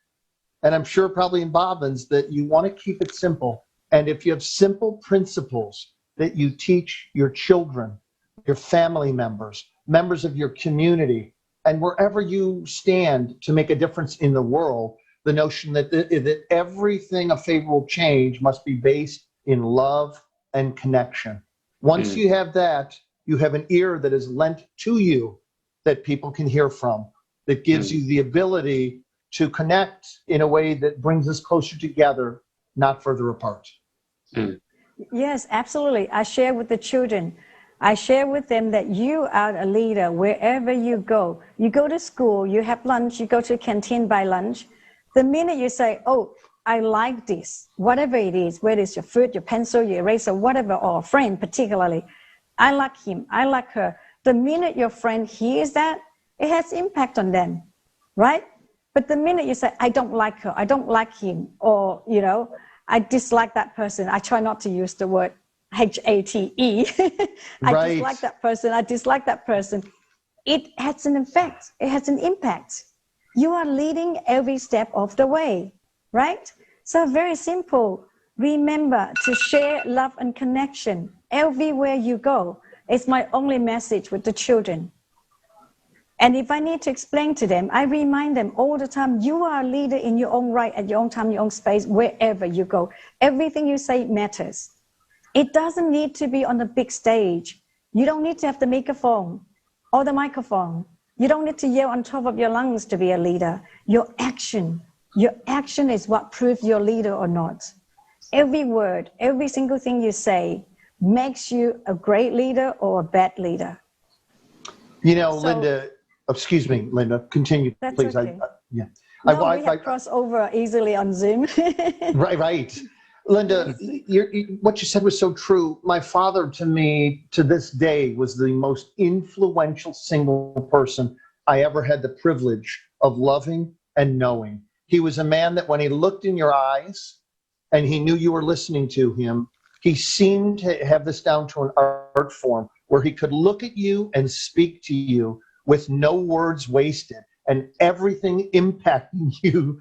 and I'm sure probably in Bobbin's, that you want to keep it simple. And if you have simple principles that you teach your children, your family members, members of your community, and wherever you stand to make a difference in the world, the notion that, that everything of favorable change must be based in love and connection. Once you have that, you have an ear that is lent to you that people can hear from, that gives you the ability to connect in a way that brings us closer together, not further apart. Yes, absolutely. I share with the children. I share with them that you are a leader wherever you go. You go to school, you have lunch, you go to a canteen by lunch. The minute you say, oh, I like this, whatever it is, whether it's your food, your pencil, your eraser, whatever, or a friend particularly, I like him, I like her. The minute your friend hears that, it has impact on them, right? But the minute you say, I don't like her, I don't like him, or, you know, I dislike that person, I try not to use the word H-A-T-E. I dislike that person, I dislike that person. It has an effect, it has an impact. You are leading every step of the way, right? So very simple. Remember to share love and connection everywhere you go. It's my only message with the children. And if I need to explain to them, I remind them all the time, you are a leader in your own right, at your own time, your own space, wherever you go. Everything you say matters. It doesn't need to be on the big stage. You don't need to have the megaphone or the microphone. You don't need to yell on top of your lungs to be a leader. Your action is what proves you're a leader or not. Every word, every single thing you say makes you a great leader or a bad leader. You know, so, Linda, excuse me, Linda, continue, please. Okay. Yeah. No, we have crossed over easily on Zoom. Right. Linda, what you said was so true. My father, to me, to this day, was the most influential single person I ever had the privilege of loving and knowing. He was a man that when he looked in your eyes and he knew you were listening to him, he seemed to have this down to an art form where he could look at you and speak to you with no words wasted and everything impacting you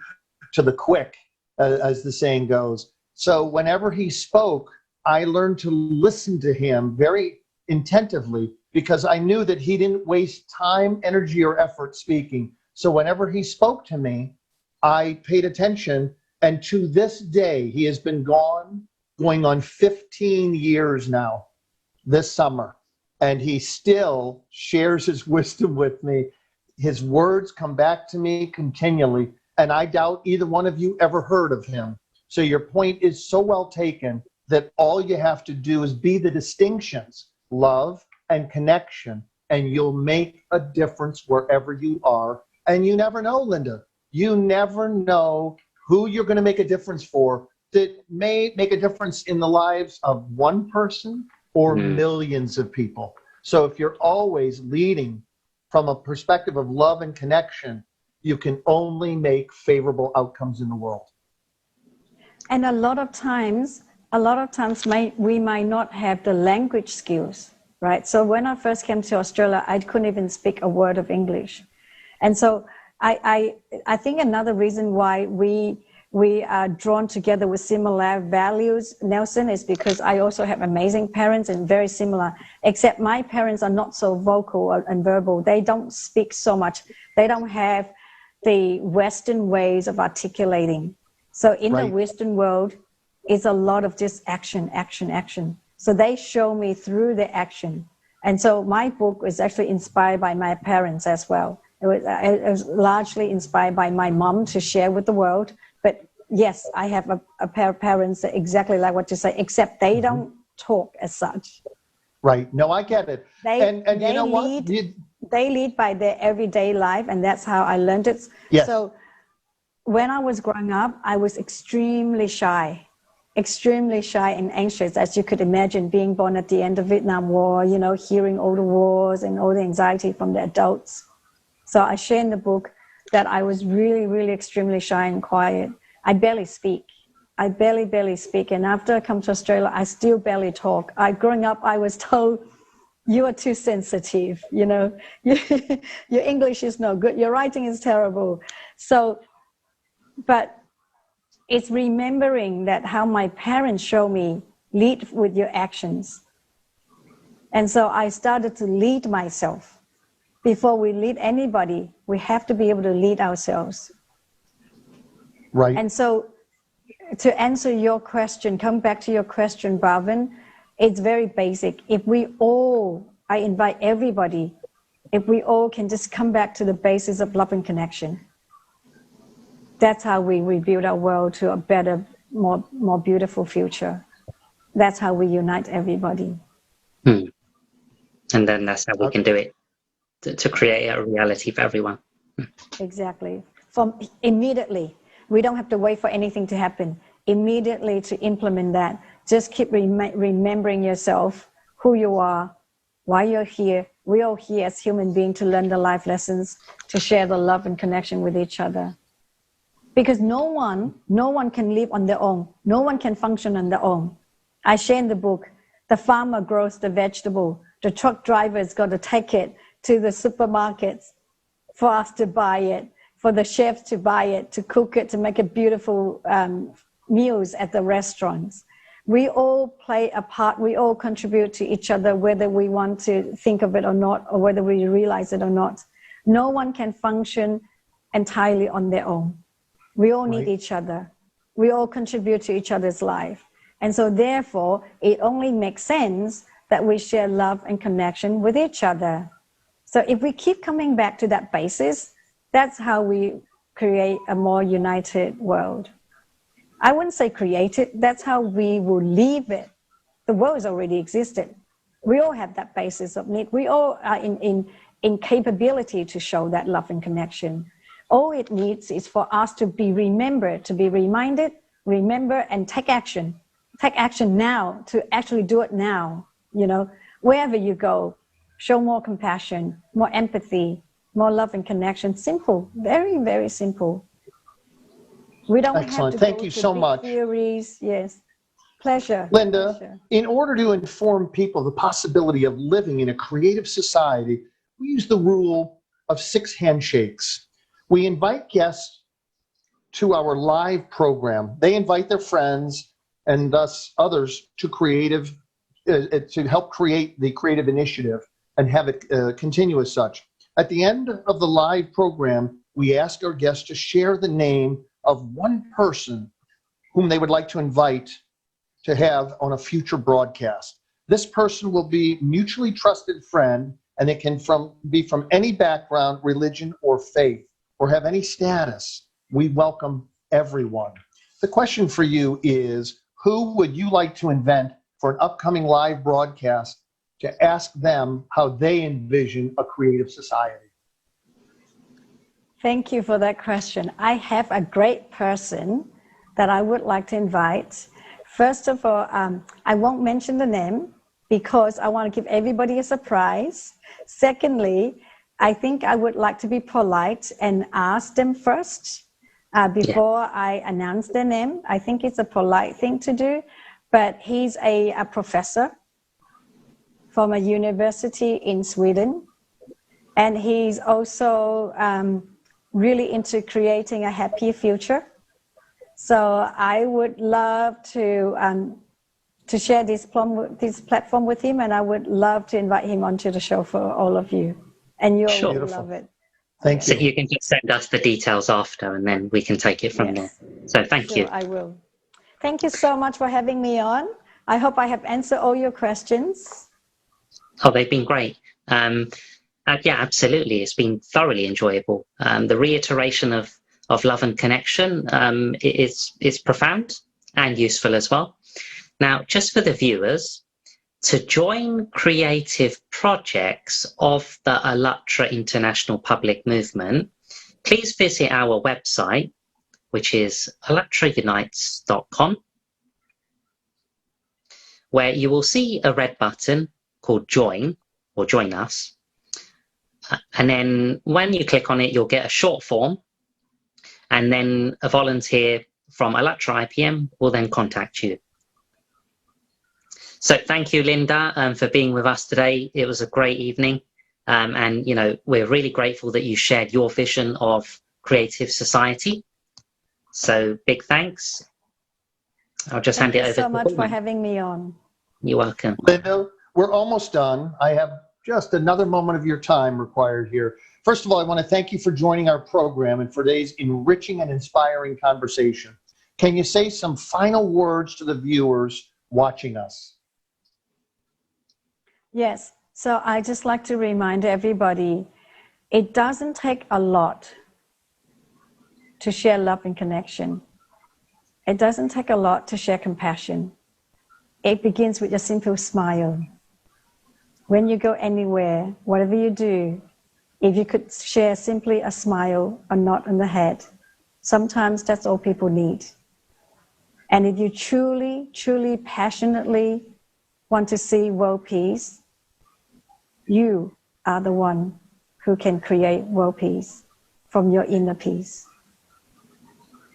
to the quick, as the saying goes. So whenever he spoke, I learned to listen to him very attentively because I knew that he didn't waste time, energy, or effort speaking. So whenever he spoke to me, I paid attention. And to this day, he has been going on 15 years now this summer. And he still shares his wisdom with me. His words come back to me continually. And I doubt either one of you ever heard of him. So your point is so well taken that all you have to do is be the distinctions, love and connection, and you'll make a difference wherever you are. And you never know, Linda. You never know who you're going to make a difference for that may make a difference in the lives of one person or millions of people. So if you're always leading from a perspective of love and connection, you can only make favorable outcomes in the world. And a lot of times we might not have the language skills, right? So when I first came to Australia, I couldn't even speak a word of English. And so I think another reason why we are drawn together with similar values, Nelson, is because I also have amazing parents and very similar, except my parents are not so vocal and verbal. They don't speak so much. They don't have the Western ways of articulating. So in the Western world, it's a lot of just action, action, action. So they show me through the action. And so my book is actually inspired by my parents as well. It was largely inspired by my mom to share with the world. But yes, I have a pair of parents that exactly like what you say, except they don't talk as such. Right. No, I get it. They you know what? they lead by their everyday life, and that's how I learned it. Yes. So when I was growing up, I was extremely shy and anxious, as you could imagine, being born at the end of Vietnam War, you know, hearing all the wars and all the anxiety from the adults. So I share in the book that I was really, really extremely shy and quiet. I barely speak. I barely speak. And after I come to Australia, I still barely talk. Growing up, I was told, you are too sensitive, you know, your English is no good, your writing is terrible. So, but it's remembering that how my parents show me, lead with your actions. And so I started to lead myself. Before we lead anybody, we have to be able to lead ourselves. Right. And so to answer your question, come back to your question, Bhavin, it's very basic. If we all, I invite everybody, if we all can just come back to the basis of love and connection, that's how we rebuild our world to a better, more beautiful future. That's how we unite everybody. And then that's how we can do it, to create a reality for everyone. Exactly. From immediately. We don't have to wait for anything to happen. Immediately to implement that. Just keep remembering yourself, who you are, why you're here. We're all here as human beings to learn the life lessons, to share the love and connection with each other. Because no one can live on their own. No one can function on their own. I share in the book, the farmer grows the vegetable. The truck driver's got to take it to the supermarkets for us to buy it, for the chefs to buy it, to cook it, to make it beautiful meals at the restaurants. We all play a part. We all contribute to each other, whether we want to think of it or not, or whether we realize it or not. No one can function entirely on their own. We all need each other. We all contribute to each other's life. And so therefore, it only makes sense that we share love and connection with each other. So if we keep coming back to that basis, that's how we create a more united world. I wouldn't say create it, that's how we will leave it. The world has already existed. We all have that basis of need. We all are in capability to show that love and connection. All it needs is for us to be remembered, to be reminded, remember, and take action. Take action now, to actually do it now. You know, wherever you go, show more compassion, more empathy, more love and connection. Simple, very, very simple. We don't have to Thank go you to so big much. theories. Yes. Pleasure. Linda, Pleasure. in order to inform people the possibility of living in a creative society, we use the rule of 6 handshakes. We invite guests to our live program. They invite their friends and thus others to help create the creative initiative and have it continue as such. At the end of the live program, we ask our guests to share the name of one person whom they would like to invite to have on a future broadcast. This person will be a mutually trusted friend, and it can be from any background, religion, or faith, or have any status. We welcome everyone. The question for you is, who would you like to invent for an upcoming live broadcast to ask them how they envision a creative society? Thank you for that question. I have a great person that I would like to invite. First of all, I won't mention the name because I want to give everybody a surprise. Secondly, I think I would like to be polite and ask them first before I announce their name. I think it's a polite thing to do, but he's a professor from a university in Sweden. And he's also really into creating a happier future. So I would love to share this platform with him, and I would love to invite him onto the show for all of you. And you'll love it. Thank you. So you can just send us the details after, and then we can take it from there. So thank you. I will. Thank you so much for having me on. I hope I have answered all your questions. Oh, they've been great. Yeah, absolutely. It's been thoroughly enjoyable. The reiteration of love and connection is profound and useful as well. Now, just for the viewers, To join creative projects of the ALLATRA International Public Movement, please visit our website, which is ALLATRAunites.com, where you will see a red button called Join or Join Us. And then when you click on it, you'll get a short form, and then a volunteer from ALLATRA IPM will then contact you. So thank you, Linda, for being with us today. It was a great evening. And, you know, we're really grateful that you shared your vision of creative society. So big thanks. I'll just hand it over to you. Thank you so much for having me on. You're welcome. Linda, we're almost done. I have just another moment of your time required here. First of all, I want to thank you for joining our program and for today's enriching and inspiring conversation. Can you say some final words to the viewers watching us? Yes, so I just like to remind everybody, it doesn't take a lot to share love and connection. It doesn't take a lot to share compassion. It begins with a simple smile. When you go anywhere, whatever you do, if you could share simply a smile, a nod on the head, sometimes that's all people need. And if you truly, truly, passionately want to see world peace, you are the one who can create world peace from your inner peace.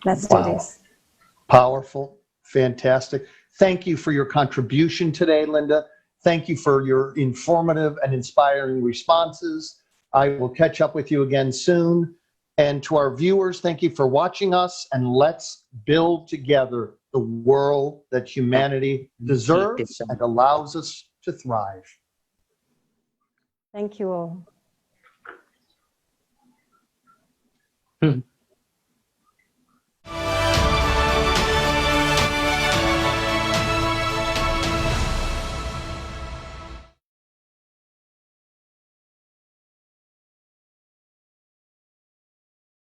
Let's do this. Powerful, fantastic. Thank you for your contribution today, Linda. Thank you for your informative and inspiring responses. I will catch up with you again soon. And to our viewers, thank you for watching us, and let's build together the world that humanity deserves and allows us to thrive. Thank you all.